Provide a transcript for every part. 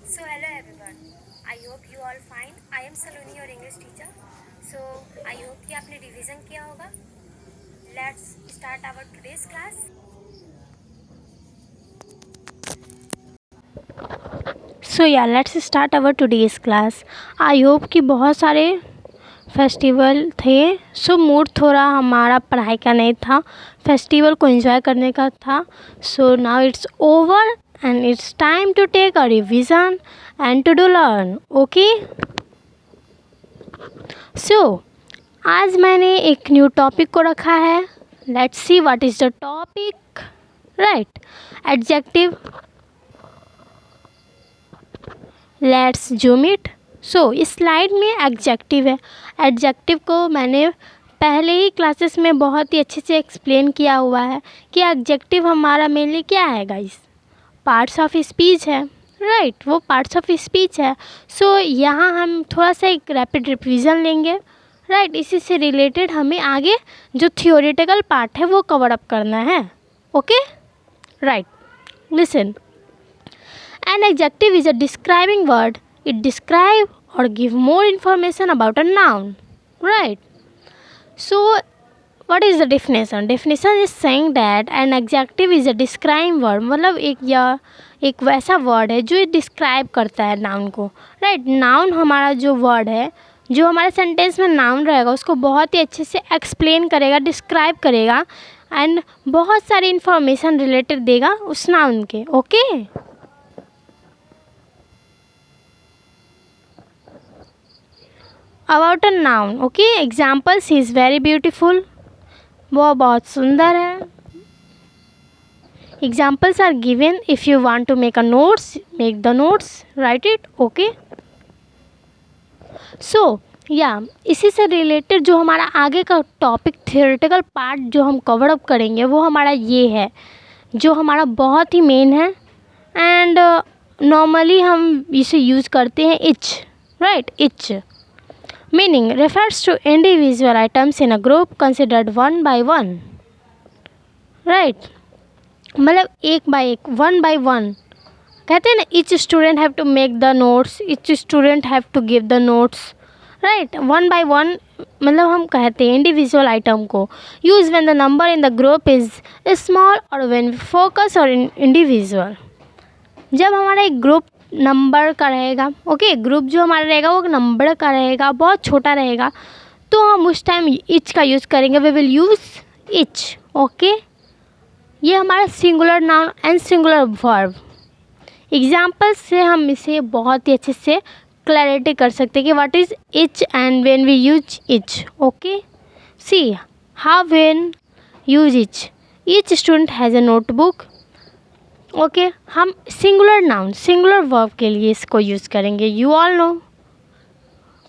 So hello everyone. I hope you all fine. I am Saloni, your English teacher. So I hope कि आपने revision किया होगा. Let's start our today's class. Let's start our today's class. I hope कि बहुत सारे festival थे. Mood थोड़ा हमारा पढ़ाई का नहीं था, फेस्टिवल को एंजॉय करने का था. Now it's over and it's time to take a revision and to do learn. Okay, आज मैंने एक न्यू टॉपिक को रखा है. Let's see what is the topic. Right, adjective. Let's zoom it. इस स्लाइड में एडजेक्टिव है. एडजेक्टिव को मैंने पहले ही क्लासेस में बहुत ही अच्छे से एक्सप्लेन किया हुआ है कि एडजेक्टिव हमारा मेनली क्या है गाइस. पार्ट्स ऑफ स्पीच है. राइट, वो पार्ट्स ऑफ स्पीच है. यहाँ हम थोड़ा सा एक रैपिड रिवीजन लेंगे. राइट, इसी से रिलेटेड हमें आगे जो थियोरेटिकल पार्ट है वो कवर अप करना है. Okay, right, listen. An adjective is a describing word. It describe or give more information about a noun. Right. So, what is the definition? Definition is saying that an adjective is a describing word. मतलब एक वैसा word है जो describe करता है noun को. Right, noun हमारा जो वर्ड है, जो हमारे सेंटेंस में नाउन रहेगा उसको बहुत ही अच्छे से एक्सप्लेन करेगा, डिस्क्राइब करेगा एंड बहुत सारी इंफॉर्मेशन रिलेटेड देगा उस नाउन के. Okay, about a noun. Okay, examples. He is very beautiful. वो बहुत सुंदर है. Examples are given. If you want to make a notes, make the notes, write it. Okay, इसी से रिलेटेड जो हमारा आगे का टॉपिक थियोरेटिकल पार्ट जो हम कवर अप करेंगे वो हमारा ये है, जो हमारा बहुत ही मेन है एंड नॉर्मली हम इसे यूज़ करते हैं. Etch. Right, etch meaning refers to individual items in a group considered one by one. Right, मतलब एक बाय एक, वन बाय वन. कहते हैं ना, each student have to make the notes, each student have to give the notes. Right, one by one मतलब हम कहते हैं इंडिविजुअल आइटम को. Use when the number in the group is small और when we focus और individual. जब हमारा एक ग्रुप नंबर का रहेगा, ओके, ग्रुप जो हमारा रहेगा वो नंबर का रहेगा, बहुत छोटा रहेगा, तो हम उस टाइम इच का यूज़ करेंगे. We will use each. Okay, ये हमारा singular noun and singular verb. Examples से हम इसे बहुत ही अच्छे से क्लैरिटी कर सकते हैं कि what is each and when we use each. Okay, see how when use each. Each student has a notebook. Okay, हम सिंगुलर नाउन सिंगुलर वर्ब के लिए इसको यूज़ करेंगे. यू ऑल नो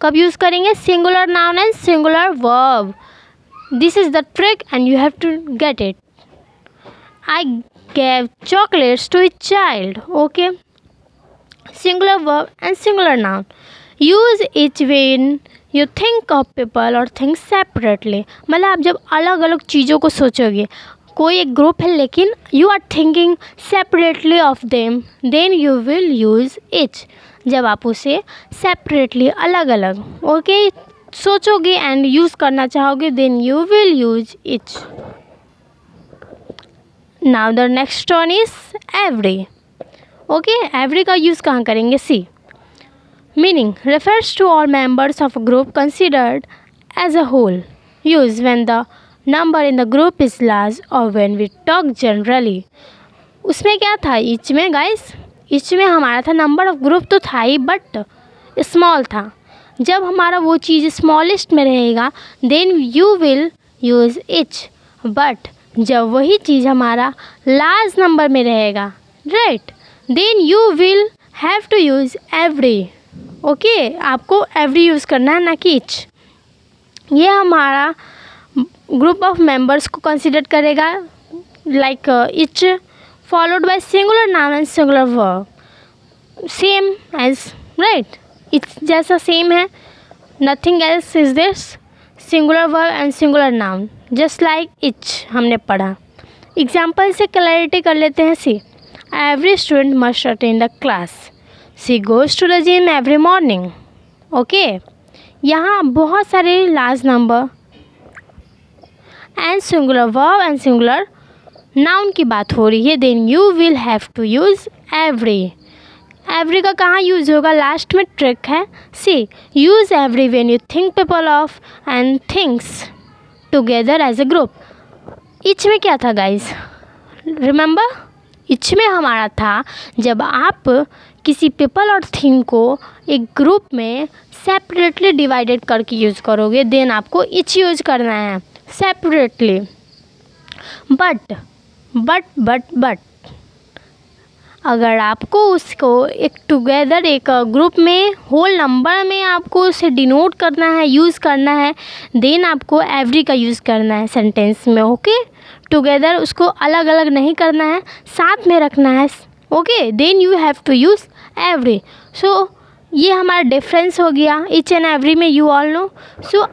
कब यूज़ करेंगे singular noun and singular verb. This is the trick and you have to get it. I gave chocolates to a child. Okay, singular verb and singular noun. Use each when you think of people और think separately. मतलब आप जब अलग अलग चीज़ों को सोचोगे, कोई एक ग्रुप है लेकिन you are thinking separately of them, then you will use each. जब आप उसे सेपरेटली अलग अलग ओके सोचोगे एंड यूज़ करना चाहोगे, then you will use each. Now the next one is every. Okay, every का यूज़ कहाँ करेंगे. See, meaning refers to all members of a group considered as a whole. Use when the number in the group is large और when we talk generally. उसमें क्या था etch में guys, etch में हमारा था नंबर ऑफ ग्रुप तो था ही बट स्मॉल था. जब हमारा वो चीज़ स्मॉलेस्ट में रहेगा then you will use each. But जब वही चीज़ हमारा लार्ज नंबर में रहेगा, right, then you will have to use every. Okay, आपको एवरी यूज़ करना है ना कि इच. ये हमारा ग्रुप ऑफ मेंबर्स को कंसिडर करेगा like each followed by singular noun and singular verb. Same as, right, it's जैसा सेम है, nothing else is this. Singular verb and singular noun just like each हमने पढ़ा. Example से clarity कर लेते हैं. See, every student must attend the class. She goes to the gym every morning. Okay, यहाँ बहुत सारे large number and singular verb and singular noun की बात हो रही है। Then you will have to use every. Every का कहाँ यूज़ होगा? लास्ट में ट्रिक है। See, use every when you think people of and things together as a group. Etch में क्या था गाइज? रिमेंबर, इच में हमारा था जब आप किसी पीपल और थिंग को एक ग्रुप में सेपरेटली डिवाइडेड करके यूज़ करोगे, देन आपको इच यूज़ करना है सेपरेटली। बट अगर आपको उसको एक टुगेदर एक ग्रुप में होल नंबर में आपको उसे डिनोट करना है, यूज़ करना है, देन आपको एवरी का यूज़ करना है सेंटेंस में। ओके, टुगेदर उसको अलग अलग नहीं करना है, साथ में रखना है। Okay, then you have to use every. So ये हमारा डिफरेंस हो गया ईच एंड एवरी में, you all know. So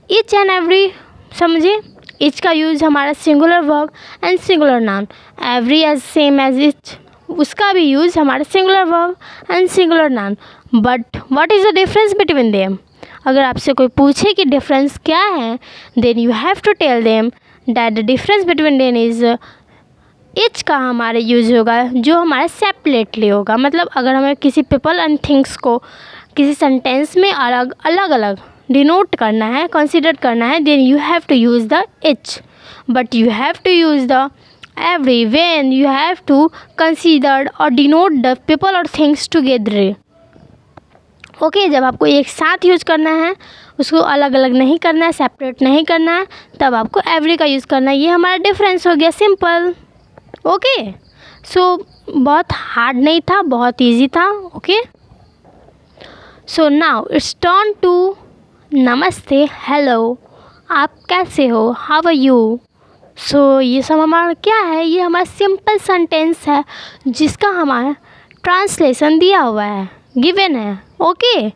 each and every समझे, ईच का यूज़ हमारा singular verb and singular noun, every as same as each, उसका भी यूज़ हमारा singular verb and singular noun. But what is the difference between them? अगर आपसे कोई पूछे कि डिफरेंस क्या है, then you have to tell them that the difference between them is each का हमारा यूज़ होगा जो हमारा सेपरेटली होगा। मतलब अगर हमें किसी पीपल एंड थिंग्स को किसी सेंटेंस में अलग अलग डिनोट करना है, कंसिडर करना है, then you have to use the each. But you have to use the every when you have to consider और डिनोट द पीपल और थिंग्स टुगेदर। ओके, जब आपको एक साथ यूज़ करना है, उसको अलग अलग नहीं करना है, सेपरेट नहीं करना है, तब आपको एवरी का यूज़ करना है। ये हमारा डिफरेंस हो गया, सिंपल। ओके, सो बहुत हार्ड नहीं था, बहुत इजी था। Okay, so now it's turn to नमस्ते, हेलो, आप कैसे हो, हाउ आर यू। सो ये सब हमारा क्या है? ये हमारा सिंपल सेंटेंस है जिसका हमारा ट्रांसलेशन दिया हुआ है, गिवन है। ओके,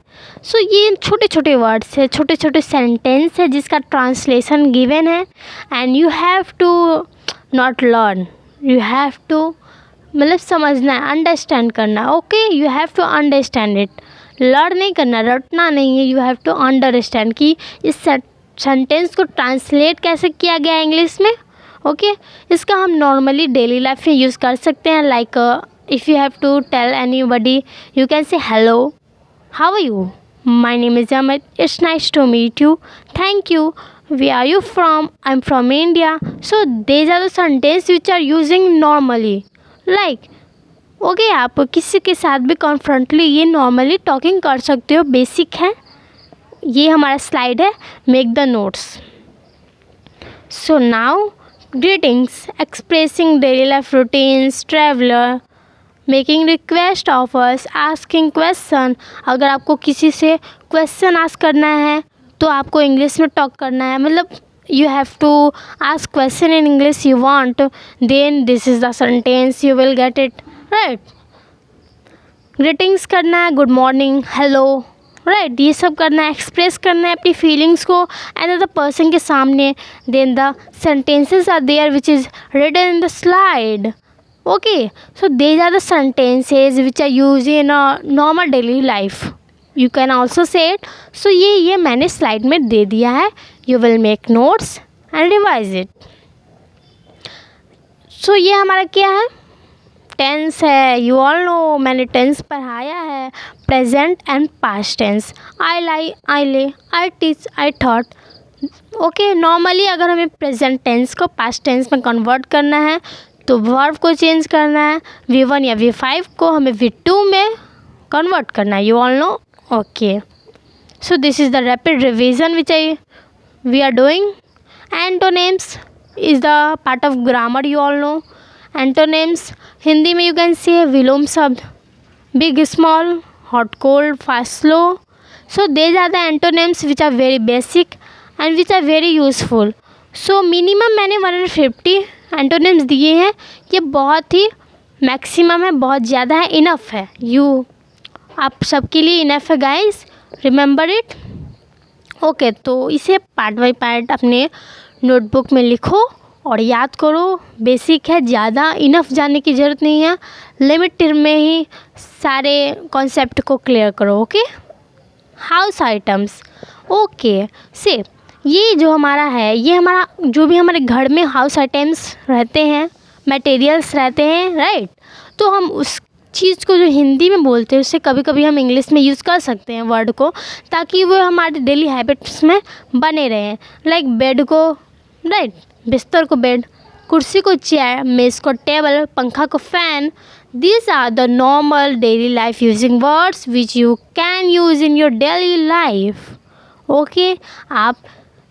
सो ये छोटे छोटे वर्ड्स है, छोटे छोटे सेंटेंस है जिसका ट्रांसलेशन गिवन है। And you have to not learn, you have to मतलब समझना है, अंडरस्टैंड करना। Okay, you have to understand it, learn नहीं करना, रटना नहीं है। यू हैव टू अंडरस्टैंड कि इस सेंटेंस को ट्रांसलेट कैसे किया गया है इंग्लिश में। ओके, इसका हम नॉर्मली डेली लाइफ में यूज़ कर सकते हैं। Like if you have to tell anybody, you can say hello, how are you, my name is Amit, it's nice to meet you, thank you, where are you from, I'm from India. So these are the sentences which are using normally. Like okay, आप किसी के साथ भी कॉन्फ्रेंटली ये normally talking कर सकते हो, basic है। ये हमारा स्लाइड है, make the notes. So now greetings, expressing daily life routines, traveller, making request of us, asking question. अगर आपको किसी से क्वेश्चन आस्क करना है तो आपको इंग्लिश में टॉक करना है, मतलब you have to ask question in English you want, then this is the sentence you will get it, right? Greetings करना है, गुड मॉर्निंग, हेलो, राइट, ये सब करना है, एक्सप्रेस करना है अपनी फीलिंग्स को अनदर पर्सन के सामने। Then the sentences are there which is written in the slide. Okay, so these are the sentences which are use in normal daily life, you can also say it. So ये मैंने slide में दे दिया है, you will make notes and revise it. So ये हमारा क्या है? टेंस है, यू ऑल नो, मैंने टेंस पढ़ाया है, present and past tense. I lie, I ले, I teach, I thought. Okay, normally अगर हमें प्रेजेंट टेंस को पास्ट टेंस में कन्वर्ट करना है तो वर्ब को चेंज करना है, V1 या V5 को हमें V2 में कन्वर्ट करना है, you all no. Okay, so this is the rapid revision which we are doing. Antonyms is the part of grammar, you all know. Antonyms Hindi में you can say विलोम शब्द, big small, hot cold, fast slow. So these are the antonyms which are very basic and which are very useful. So minimum मैंने 150 antonyms दिए हैं, ये बहुत ही maximum है, बहुत ज़्यादा है, इनफ है, आप सबके लिए इनफ है गाइस, रिमेंबर इट। ओके, तो इसे पार्ट बाय पार्ट अपने नोटबुक में लिखो और याद करो, बेसिक है, ज़्यादा इनफ जानने की ज़रूरत नहीं है, लिमिटेड में ही सारे कॉन्सेप्ट को क्लियर करो। Okay, house items. ओके, से ये जो हमारा है, ये हमारा जो भी हमारे घर में हाउस आइटम्स रहते हैं, मटेरियल्स रहते हैं, राइट। तो हम उस चीज़ को जो हिंदी में बोलते हैं उससे कभी कभी हम इंग्लिश में यूज़ कर सकते हैं वर्ड को, ताकि वो हमारे डेली हैबिट्स में बने रहें। लाइक बेड को, राइट, बिस्तर को बेड, कुर्सी को चेयर, मेज़ को टेबल, पंखा को fan. These are the normal daily life using words which you can use in your daily life. Okay, आप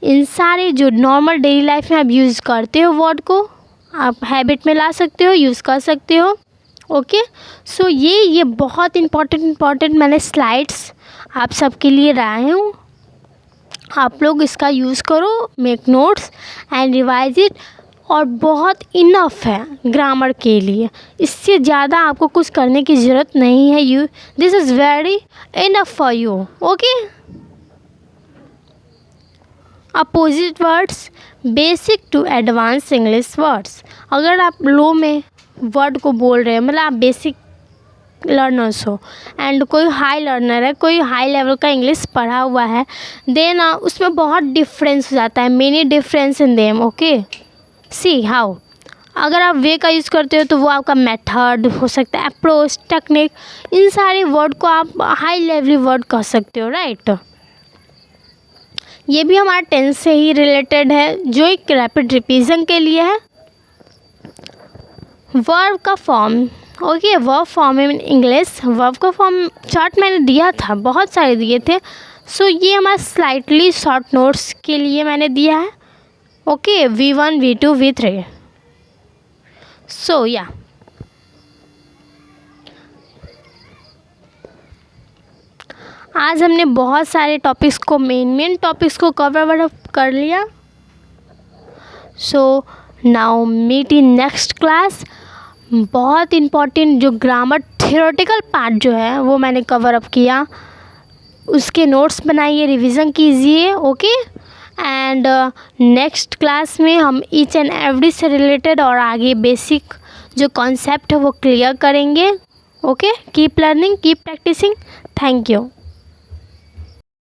इन सारे जो नॉर्मल डेली लाइफ में आप यूज़ करते हो वर्ड को, आप हैबिट में ला सकते हो, यूज़ कर सकते हो। ओके, सो ये बहुत इम्पॉर्टेंट मैंने स्लाइड्स आप सबके लिए लाए हूँ। आप लोग इसका यूज़ करो, make notes and revise it. और बहुत इनफ है ग्रामर के लिए, इससे ज़्यादा आपको कुछ करने की ज़रूरत नहीं है। This is very enough for you. Okay, opposite words, basic to advance English words. अगर आप लो में वर्ड को बोल रहे हैं, मतलब आप बेसिक लर्नर्स हो एंड कोई हाई लर्नर है, कोई हाई लेवल का इंग्लिश पढ़ा हुआ है, देन उसमें बहुत डिफरेंस हो जाता है, many difference in them. Okay, see how, अगर आप वे का यूज़ करते हो तो वो आपका मेथड हो सकता है, अप्रोच, टेक्निक, इन सारे वर्ड को आप हाई लेवली वर्ड कह सकते हो, राइट। ये भी हमारा टेंस से ही रिलेटेड है, जो एक रैपिड रिवीजन के लिए है। वर्ब का form, okay, verb form in English. Verb का फॉर्म चार्ट मैंने दिया था, बहुत सारे दिए थे। सो ये हमारा स्लाइटली शॉर्ट नोट्स के लिए मैंने दिया है। Okay, V1, V2, V3। सो या आज हमने बहुत सारे टॉपिक्स को, मेन टॉपिक्स को कवर अप कर लिया। So now meet in next class. बहुत इम्पॉर्टेंट जो ग्रामर थियोरेटिकल पार्ट जो है वो मैंने कवर अप किया, उसके नोट्स बनाइए, रिवीजन कीजिए। ओके, एंड नेक्स्ट क्लास में हम ईच एंड एवरी से रिलेटेड और आगे बेसिक जो कॉन्सेप्ट है वो क्लियर करेंगे। Okay, keep learning, keep practising. Thank you.